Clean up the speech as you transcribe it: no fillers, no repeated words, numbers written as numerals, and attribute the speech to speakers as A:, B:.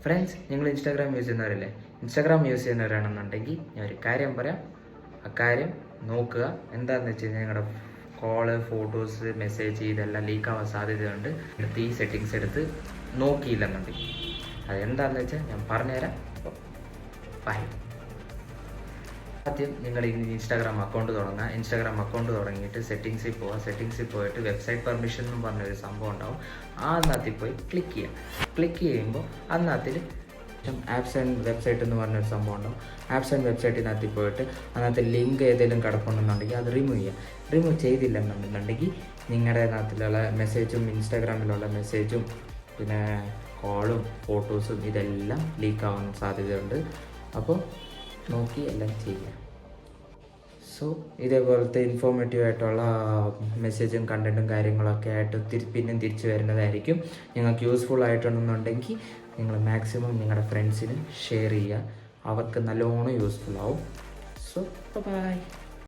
A: Friends, നിങ്ങൾ Instagram use ചെയ്യുന്നവരല്ലേ? Instagram use ചെയ്യുന്നവരാണെന്നുണ്ടെങ്കിൽ ഞാൻ ഒരു കാര്യം പറയാം. ആ കാര്യം നോക്കുക. എന്താണെന്ന് വെച്ച് കഴിഞ്ഞാൽ നിങ്ങളുടെ കോള്, ഫോട്ടോസ്, മെസ്സേജ് ഇതെല്ലാം ലീക്കാവാൻ സാധ്യതയുണ്ട്. എടുത്ത് ഈ സെറ്റിങ്സ് എടുത്ത് നോക്കിയില്ലെന്നുണ്ടെങ്കിൽ അതെന്താണെന്ന് വെച്ചാൽ ഞാൻ പറഞ്ഞുതരാം. ബൈ. ആദ്യം നിങ്ങൾ ഇൻസ്റ്റാഗ്രാം അക്കൗണ്ട് തുടങ്ങുക. ഇൻസ്റ്റാഗ്രാം അക്കൗണ്ട് തുടങ്ങിയിട്ട് സെറ്റിങ്സിൽ പോവുക. സെറ്റിങ്സിൽ പോയിട്ട് വെബ്സൈറ്റ് പെർമിഷൻ എന്ന് പറഞ്ഞൊരു സംഭവം ഉണ്ടാവും. അതിനകത്തിൽ പോയി ക്ലിക്ക് ചെയ്യുക. ക്ലിക്ക് ചെയ്യുമ്പോൾ അതിനകത്തിൽ ആപ്സ് ആൻഡ് വെബ്സൈറ്റ് എന്ന് പറഞ്ഞൊരു സംഭവം ഉണ്ടാവും. ആപ്സ് ആൻഡ് വെബ്സൈറ്റിനകത്തിൽ പോയിട്ട് അതിനകത്ത് ലിങ്ക് ഏതെങ്കിലും കിടപ്പുണ്ടെന്നുണ്ടെങ്കിൽ അത് റിമൂവ് ചെയ്യുക. റിമൂവ് ചെയ്തില്ലെന്നുണ്ടെങ്കിൽ നിങ്ങളുടെ അതിനകത്തിലുള്ള മെസ്സേജും ഇൻസ്റ്റാഗ്രാമിലുള്ള മെസ്സേജും പിന്നെ കോളും ഫോട്ടോസും ഇതെല്ലാം ലീക്കാവാൻ സാധ്യതയുണ്ട്. അപ്പോൾ നോക്കി എല്ലാം ചെയ്യുക. സോ ഇതേപോലത്തെ ഇൻഫോർമേറ്റീവ് ആയിട്ടുള്ള മെസ്സേജും കണ്ടൻറ്റും കാര്യങ്ങളൊക്കെ ആയിട്ട് പിന്നെയും തിരിച്ചു വരുന്നതായിരിക്കും. നിങ്ങൾക്ക് യൂസ്ഫുൾ ആയിട്ടുണ്ടെന്നുണ്ടെങ്കിൽ നിങ്ങൾ മാക്സിമം നിങ്ങളുടെ ഫ്രണ്ട്സിന് ഷെയർ ചെയ്യുക. അവർക്ക് നല്ലോണം യൂസ്ഫുൾ ആവും. So by.